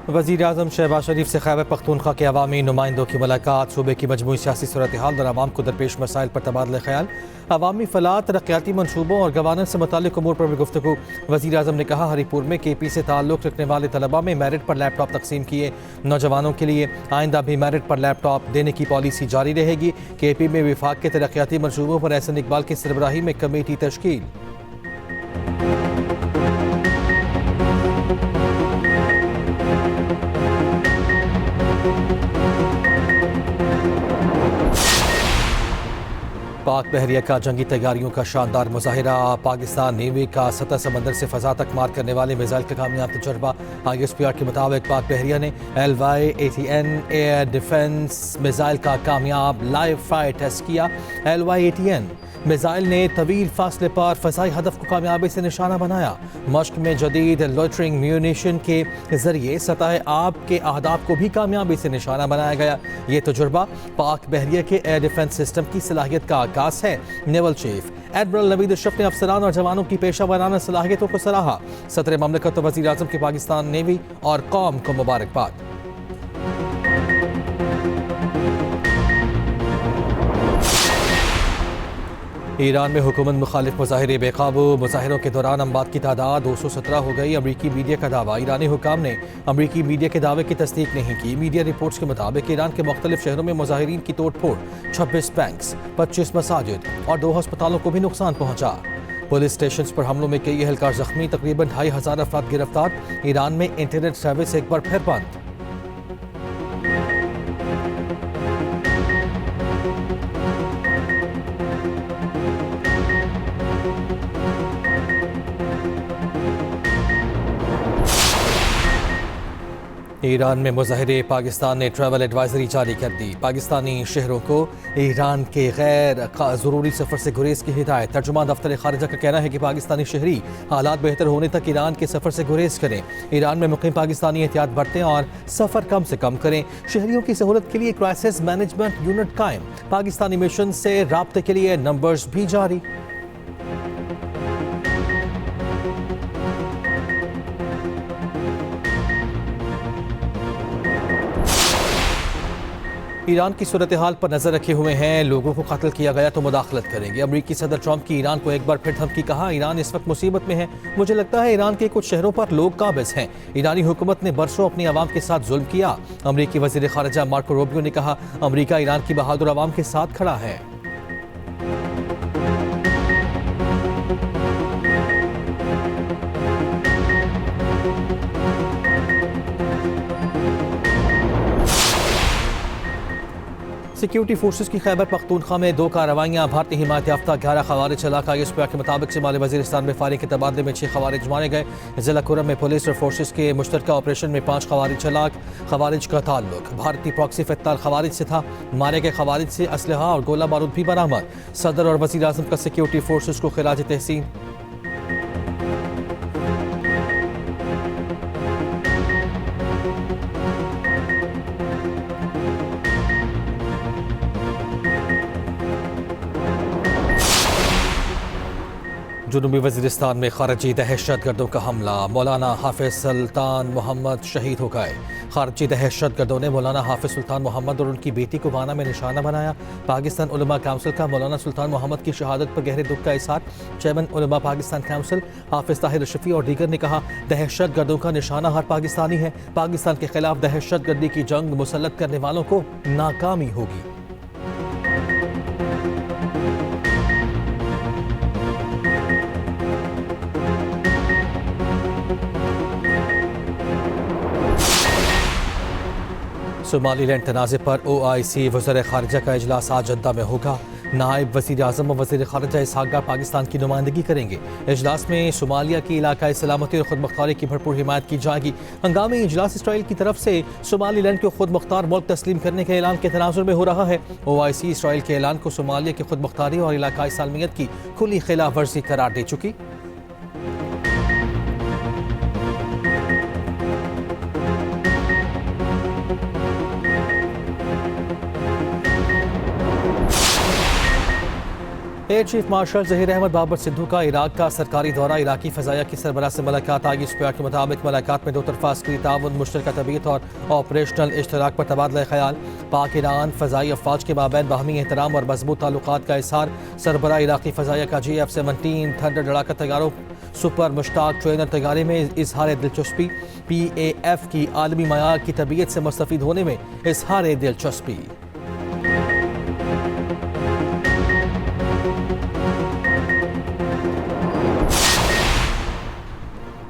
वज़ीर आज़म शहबाज शरीफ से खैबर पख्तूनख्वा के अवामी नुमाइंदों की मुलाकात। सूबे की मजमूई सियासी सूरत हाल और आवाम को दरपेश मसाइल पर तबादला ख्याल। अवामी फलाह, तरक्याती मनसूबों और गवर्नेंस से मुताल्लिक़ उमूर पर भी गुफ्तगू। वज़ीर आज़म ने कहा, हरीपुर में KP से ताल्लुक़ रखने वाले तलबा में मेरिट पर लैपटॉप तकसीम किए। नौजवानों के लिए आइंदा भी मेरिट पर लैपटॉप देने की पॉलिसी जारी रहेगी। KP में विफाक के तरक्याती मनसूबों पर एहसन इकबाल की सरबराही में कमेटी तश्कील। पाक बहरिया का जंगी तैयारियों का शानदार मुजाहिरा। पाकिस्तान नेवी का सतह समंदर से फ़ज़ा तक मार करने वाले मिसाइल का कामयाब तजुर्बा। ISPR के मुताबिक पाक बहरिया ने LY-ATN एयर डिफेंस मिसाइल का कामयाब लाइव फायर टेस्ट किया। LY-ATN मिसाइल ने तवील फासले पर फ़ज़ाई हदफ को कामयाबी से निशाना बनाया। मश्क में जदीद लोइटरिंग म्यूनिशन के जरिए सतह आब के अहदाफ को भी कामयाबी से निशाना बनाया गया। ये तजुर्बा पाक बहरिया के एयर डिफेंस सिस्टम की सलाहियत का आगाज़ है। Naval chief admiral Naveed Ashraf ने अफसरान और जवानों की पेशा वराना सलाहियतों को सराहा। सदर ममलकत और वज़ीर आज़म की पाकिस्तान नेवी और कौम को मुबारकबाद। ईरान में हुकूमत मुखालिफ मुजाहिरे बेकाबू। मुजाहिरों के दौरान अमवात की तादाद 217 हो गई। अमरीकी मीडिया का दावा। ईरानी हुकाम ने अमरीकी मीडिया के दावे की तस्दीक नहीं की। मीडिया रिपोर्ट्स के मुताबिक ईरान के मुख्तलिफ शहरों में मुजाहिरीन की तोड़ फोड़, 26 बैंक्स, 25 मसाजिद और 2 अस्पतालों को भी नुकसान पहुंचा। पुलिस स्टेशन पर हमलों में कई एहलकार जख्मी, तकरीबन 2500 अफराद गिरफ्तार। ईरान में इंटरनेट सर्विस एक बार फिर बंद। ईरान में मुजाहिरे। पाकिस्तान ने ट्रैवल एडवाइजरी जारी कर दी। पाकिस्तानी शहरों को ईरान के गैर ज़रूरी सफ़र से गुरेज की हिदायत। तर्जुमान दफ्तर खारिजा का कहना है कि पाकिस्तानी शहरी हालात बेहतर होने तक ईरान के सफ़र से गुरेज करें। ईरान में मुक़ीम पाकिस्तानी एहतियात बरतें और सफ़र कम से कम करें। शहरियों की सहूलत के लिए क्राइसिस मैनेजमेंट यूनिट कायम। पाकिस्तानी मिशन से राब्ते के लिए नंबर्स भी जारी। ईरान की सूरत हाल पर नजर रखे हुए हैं। लोगों को कत्ल किया गया तो मुदाखलत करेंगे। अमरीकी सदर ट्रंप की ईरान को एक बार फिर धमकी। कहा, ईरान इस वक्त मुसीबत में है। मुझे लगता है ईरान के कुछ शहरों पर लोग काबिज हैं। ईरानी हुकूमत ने बरसों अपनी आवाम के साथ जुल्म किया। अमरीकी वजीर खारजा मार्को रूबियो ने कहा, अमरीका ईरान की बहादुर आवाम के साथ खड़ा है। सिक्योरिटी फोर्सेस की खैबर पख्तूनख्वा में 2 कार्रवाइयाँ। भारतीय हिमायत याफ्ता 11 खवारिज हलाक। ISPR के मुताबिक शुमाली वजीरिस्तान में फायरिंग के तबादले में 6 खवारिज मारे गए। जिला कुरम में पुलिस और फोर्सेस के मुश्तरका ऑपरेशन में 5 खवारिज हलाक। खवारिज का ताल्लुक भारतीय प्रॉक्सी फ़त्ताल खवारिज से था। मारे गए खवारिज से असलहा और गोला बारूद भी बरामद। सदर और वज़ीर आज़म का सिक्योरिटी फोर्सेस को खिराज तहसीन। जुनूबी वज़ीरिस्तान में खारजी दहशत गर्दों का हमला। मौलाना हाफिज सुल्तान मोहम्मद शहीद हो गए। खारजी दहशत गर्दों ने मौलाना हाफिज सुल्तान मोहम्मद और उनकी बेटी को वाना में निशाना बनाया। पाकिस्तान उलमा काउंसिल का मौलाना सुल्तान मोहम्मद की शहादत पर गहरे दुख का इज़हार। चेयरमैन उलमा पाकिस्तान काउंसिल हाफिज ताहिर रशफी और दीगर ने कहा, दहशत गर्दों का निशाना हर पाकिस्तानी है। पाकिस्तान के खिलाफ दहशत गर्दी की जंग मुसल्लत करने वालों को नाकामी होगी। सोमालीलैंड तनाज़े पर OIC वज़ीर ख़ारिजा का इजलास आज जद्दा में होगा। नायब वज़ीर आज़म और वज़ीर ख़ारिजा इसहाक़ डार पाकिस्तान की नुमाइंदगी करेंगे। इजलास में सोमालिया की इलाकाई सलामती और खुद मुख्तारी की भरपूर हिमायत की जाएगी। हंगामी इजलास इसराइल की तरफ से सोमालीलैंड को खुद मुख्तार मुल्क तस्लीम करने के ऐलान के तनाज़ुर में हो रहा है। OIC इसराइल के ऐलान को सोमालिया की खुद मुख्तारी और इलाकाई सालमियत की खुली खिलाफ वर्जी करार दे चुकी। Air chief marshal Zaheer Ahmed Babar Sidhu का इराक का सरकारी दौरा। इराकी फ़ज़ाइया की सरबराह से मुलाकात। ISPR के मुताबिक मुलाकात में दो तरफ़ा अस्करी ताउन, मुश्तरका तबीयत और ऑपरेशनल इश्तराक पर तबादला ख्याल। पाक ईरान फ़ज़ाई अफ़वाज के माबैन बाहमी एहतराम और मजबूत ताल्लुकात का इज़हार। सरबराह इराकी फ़ज़ाइया का GF-17 थंडर लड़ाका तैयारों सुपर मुश्ताक ट्रेनर तैयारी में इजहार दिलचस्पी। PAF की आलमी मयार की तबीयत से मुस्तफ़ीद होने में इजहार दिलचस्पी।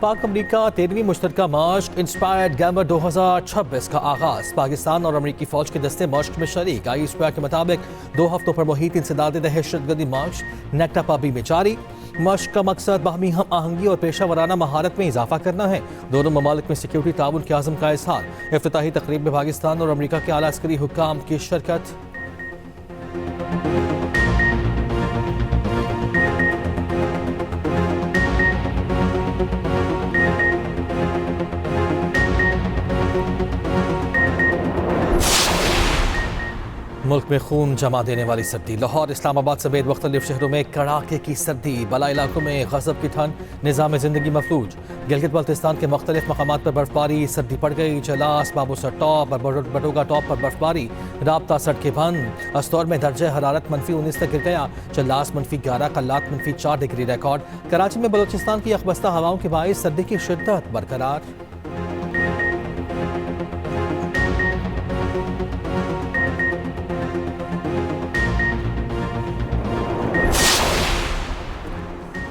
पाक अमरीका 13वीं मुश्तरका मश्क इंस्पायर्ड गैमर 2026 का आगाज। पाकिस्तान और अमरीकी फौज के दस्ते मश्क में शरीक। ISPR के मुताबिक 2 हफ्तों पर मुहित इंसदाद दहशतगर्दी मश्क नेक्टापाबी में जारी। मश्क का मकसद बाहमी हम आहंगी और पेशा वराना महारत में इजाफा करना है। दोनों ममालिक में सिक्योरिटी ताउन के आज़म का इज़हार। इफ्तिताही तकरीब में पाकिस्तान और अमरीका के आला अस्करी हुक्काम की शिरकत। मुल्क में खून जमा देने वाली सर्दी। लाहौर, इस्लामाबाद समेत मुख्तलिफ शहरों में कड़ाके की सर्दी। बला इलाकों में गज़ब की ठंड, निज़ाम ज़िंदगी मफलूज। गिलगित बल्तिस्तान के मुख्तलिफ मकामात पर बर्फबारी। सर्दी पड़ गई। जलास, बाबूसर टॉप और बटोगा टॉप पर बर्फबारी। राब्ता सड़कें बंद। अस्तौर में दर्जा हरारत -19 तक गिर गया। जलास -11, कल्लात -4 डिग्री रिकॉर्ड। कराची में बलोचिस्तान की अखबस्ता हवाओं के बाइस सर्दी की शिद्दत बरकरार।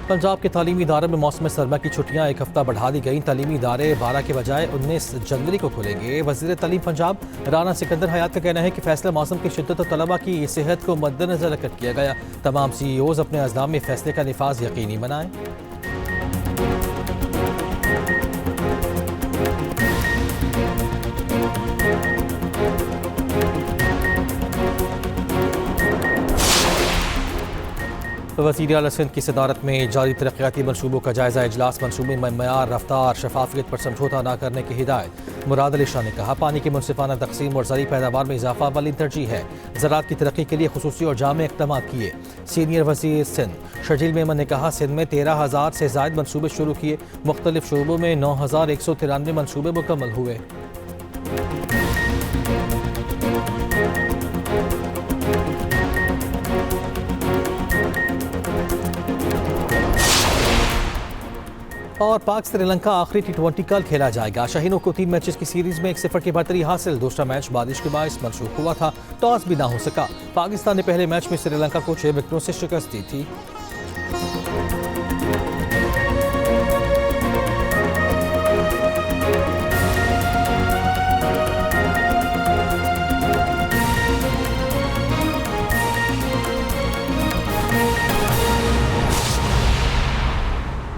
पंजाब के तालीमी इदारों में मौसम सरमा की छुट्टियां एक हफ्ता बढ़ा दी गई। तालीमी इदारे 12 के बजाय 19 जनवरी को खुलेंगे। वज़ीर तालीम पंजाब राना सिकंदर हयात का कहना है कि फैसला मौसम की शिद्दत और तलबा की सेहत को मद्देनजर रखकर किया गया। तमाम CEOs अपने अज़लाम में फैसले का निफाज यकीनी बनाएं। वज़ीर आला सिंध की सदारत में जारी तरक्याती मनसूबों का जायजा इजलास। मनसूबे में मयार, रफ्तार, शफाफियत पर समझौता न करने की हिदायत। मुराद अली शाह ने कहा, पानी की मुनसिफाना तकसीम और ज़रूरी पैदावार में इजाफा अवलिन तरजीह है। ज़राअत की तरक्की के लिए खुसूसी और जामे इक़दाम किए। सीनियर वज़ीर सिंध शर्जील मेमन ने कहा, सिंध में 13,000 से ज़ायद मनसूबे शुरू किए। मुख्तलिफ शोबों में 9,193 मनसूबे मुकम्मल हुए। और पाक श्रीलंका आखिरी T20 कल खेला जाएगा। शाहीनों को 3 मैचेस की सीरीज में 1-0 की बढ़तरी हासिल। दूसरा मैच बारिश के बायस मनसूख हुआ था। टॉस भी ना हो सका। पाकिस्तान ने पहले मैच में श्रीलंका को 6 विकेटों से शिकस्त दी थी।